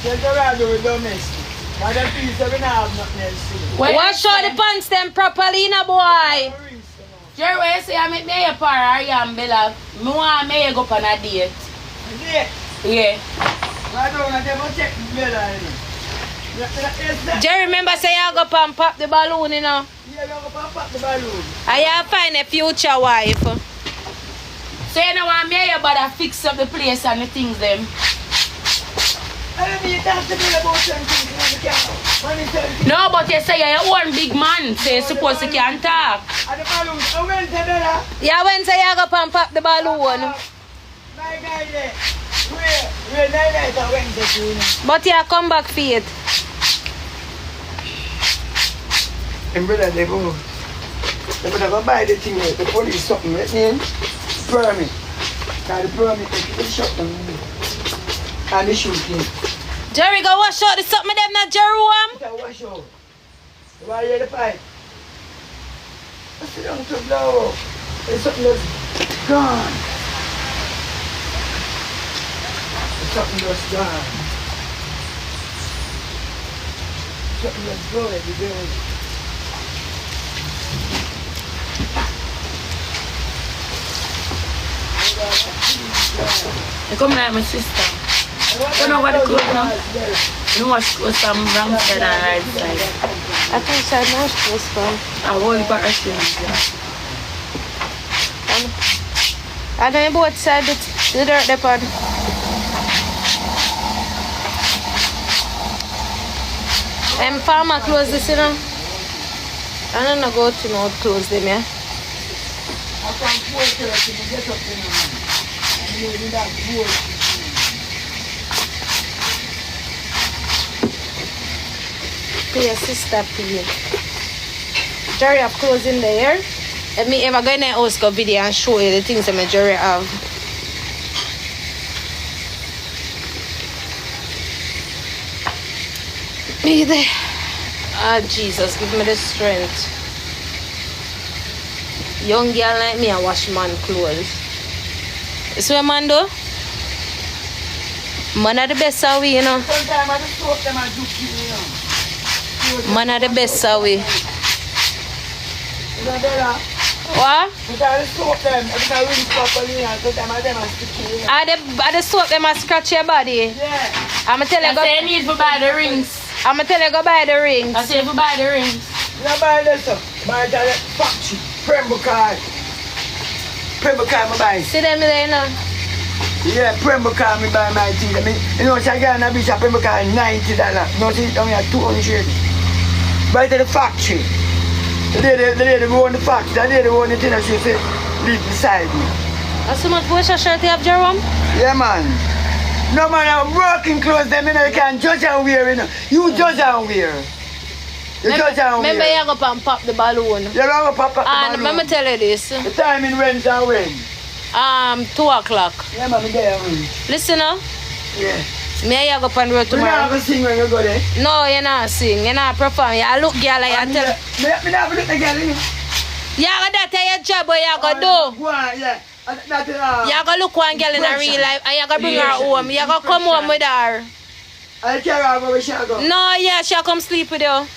Just around with domestic. Now the piece that we don't have nothing else to do. Wash out the pants them properly, na boy. Jerry, when you say I make me a par, I am Bella. I want me to go on a date. Date? Yeah. I don't want to check Bella. Jerry, remember say you go up and pop the balloon, you know? Yeah, you go pop the balloon. I find a future wife. So you know want me to bother fix up the place and the things them? I don't need to talk to me about something. No, but you say you're one big man, so you're supposed to can talk. And the balloon, Wednesday, Bella. Yeah, Wednesday you go up and pop the balloon. My guy there. We're night on Wednesday. But you come back for it. And brother, they go buy the thing, the police something, let me permit. Now the permit, they shut them. And they shoot him. Jerry, go wash out the something them not Jerome. Wash out. Why you the pipe? I sit down to blow. There's something that's gone. There's something that's gone. Something that's gone every day. You come like my sister. You know what the clothes now? You know what some wrong side and right side. I think so much was fun. I whole part of things. I don't know what side the dirt depot. Farmer close this, you know. I don't know go to no close them, yeah. Pay your sister pay. Jerry have clothes in there. Let me ever go in the house go video and show you the things that my Jerry have. Be there. Ah, Jesus, give me the strength. Young girl like me, I wash man clothes. This what man do? Man are the best away, you know. Sometimes I just soak them and do you know. Man are the best away. You know, Bella? What? Because I just soak them, every time I rinse properly, and sometimes I them and stick you know. Are the soap them a scratch your body? Yeah. I'ma tell you I go. say you need to buy the rings. I'ma tell you go buy the rings. I say you buy the rings. You know, buy this stuff. Buy that factory. Prembocard. Prembocard, I buy. See them there, you know. Yeah, Prembocard, I buy my thing. I mean, you know, I got a bitch at Prembocard $90. No, see, only at 200. Buy to the factory. The lady who own the factory, the lady who own the thing, she say, live beside me. That's so much bush shirt you have, Jerome? Yeah, man. No, man, I'm working clothes, them, you know, you can't judge and wear, you know. You judge and wear. You judge and wear. Remember you go up and pop the balloon. You go pop the balloon. And let me tell you this. The time in Wednesday and when? 2 o'clock. Yeah, man, I'm there. Listen now. Yeah. Me and you go up on road tomorrow. You not sing when you go there? No, you not sing. You not perform. You look girl and you tell. Me not look the girl, you know. You go that your job what you go do. Why, yeah. You go look one girl in a real life and you go bring her home. You go come home with her. I carry her where she go. No, yeah, she'll come sleep with you.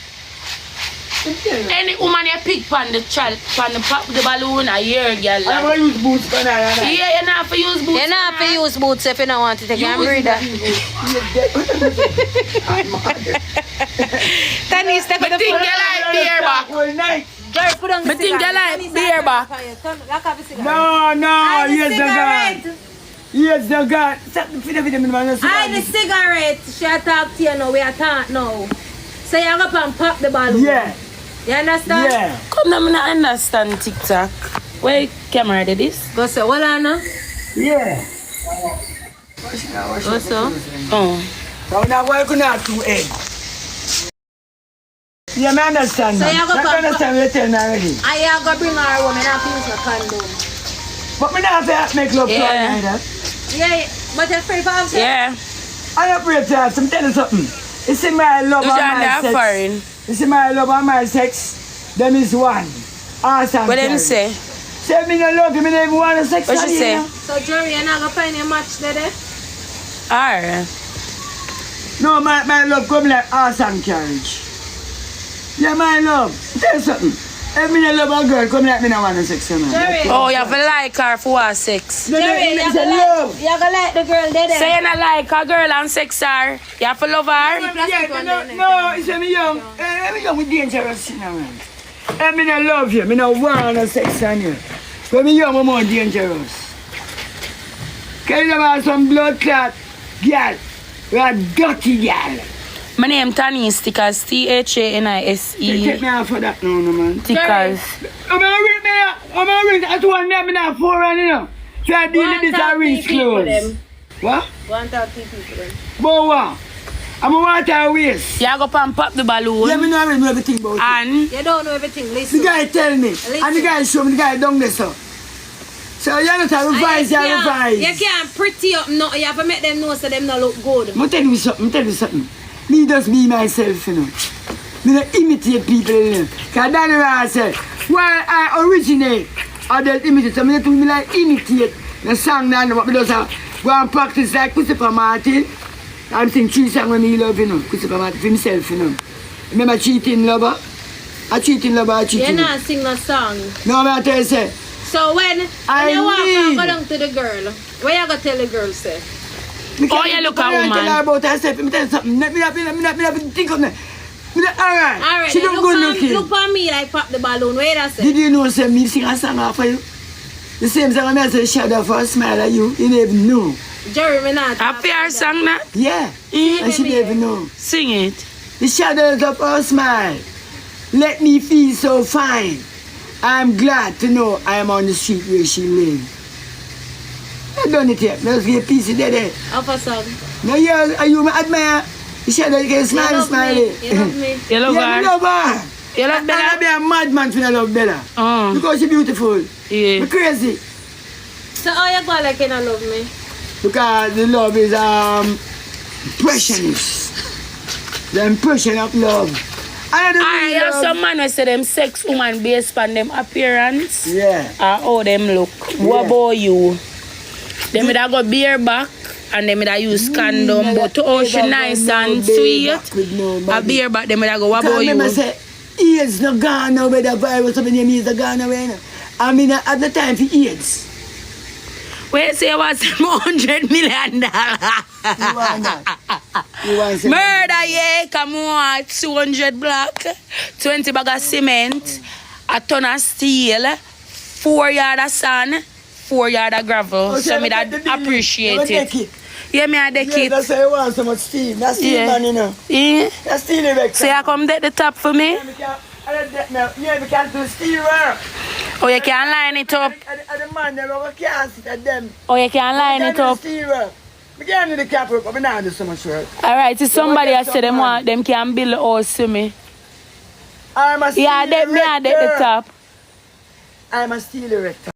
Any woman you pick on the child, on the pop the balloon, a year girl. I want to use boots for that. Yeah, you not have to use boots. You not have to use boots if you don't want to take a breather. Tanis, take the thing you like beer back. Jerry, put on the I think you like beer back. No, yes, the God. Yes, the God. I the cigarette. She talk to you now. We are talking now. So you go up and pop the balloon. Yeah. You understand? Yeah. Come now, I don't understand TikTok. Where camera did this? Go say, what on now? Yeah. What's up? Oh. So now why could not do it? Yeah, I understand. So you go I understand what you're telling me already. I go bring her home and I have to use my condom. But me not have to make love to her either. Yeah, but you're free for him? Yeah. I'm not afraid to ask him. Tell you something. You see my love and my sex. You see my love and my sex. Them is one. Awesome. What them say? Say me no love you, me never want to sex. What she say? So Jerry, you're not going to find a match there? Alright. No, my love come like horse and carriage. Yeah, my love. Tell you something. If me not love a girl, come like me not want to sex her, man. Jerry. Oh, you have to like her for her sex. Jerry, you have to like the girl there. So you not like a girl and sex her? You have to love her? No, it's me young. Me young, we dangerous, you know, man. If me not love you, me not want to sex on you. When me young, I'm more dangerous. Can you have some blood clot girl? You're a dirty girl. My name Tanis Stickers, T-H-A-N-I-S-E. Take me off for that now, no, man. Stickers. I'm gonna ring at one day, I'm not four and you know. So I deal with this and ring clothes. What? 130 people then. But what? I'm a water waste. You go and pop the balloon. Yeah, me know everything about it. And You don't know everything, listen. The guy tell me, and the guy show me, the guy down there, so. So you not have revise, you have revise. You can't pretty up nothing. You have to make them know so them not look good. I'm tell you something. Me just be myself, you know. Me not imitate people, you know. Because Danny Ross said, why I originate, I don't imitate. So me not me like imitate the song now, but me just go and practice like Christopher Martin. I'm sing 3 songs when me love, you know. Christopher Martin for himself, you know. Remember Cheating Lover? I Cheating Lover, I Cheating. You not sing no song. No, I tell you, say. So when you walk and go down to the girl, what you gonna tell the girl, say? oh, you look a woman. Tell her about herself. Let me tell you something. Me not think of that. Alright. She don't go looking. Look for me like pop the balloon. Where that say? Did you know say me sing a song for you? The same song I say shadow for a smile at you. You didn't even know. Jerry, me not. A fair song that? Yeah. And she didn't even know. Sing it. The shadows of her smile. Let me feel so fine. I'm glad to know I am on the street where she lives. I done it yet. Let's get a piece of that. Of a song. No, you admire. You said that you can smile, smiley. You love me. You love Yeah, I her? love her. You love Bella? I'll be a madman when I love Bella. Because she's beautiful. Yeah. I'm crazy. So how you go like you not love me? Because the love is impressionist. The impression of love. I have some man who say them sex woman based on them appearance. Yeah. Or how them look. What about you? Them would go beer back and them would use condom, but to how she nice and sweet. A beer back, them would go, what about you? I say, AIDS not gone now with the virus, so many years are gone away now. I mean, at the time for AIDS. Wait, say what's $100 million? You want Murder, yeah, come on, 200 block, 20 bag of cement, a ton of steel, 4 yard of sand, 4 yard of gravel. So me that appreciate it. Yeah, me a deck it. That's why you want so much steel. That's steel, man, you know. Yeah. That's steel erector. So you come deck the top for me? Yeah, we can't do steel work. Oh, you can line it up. And the man, they can't sit at them. Oh, you can line it up. Steel work. We can't do the cap up, but we not do so much work. Alright, so somebody has said them can build a house to me. I'm a steel erector. Yeah, me a deck the top. I'm a steel erector.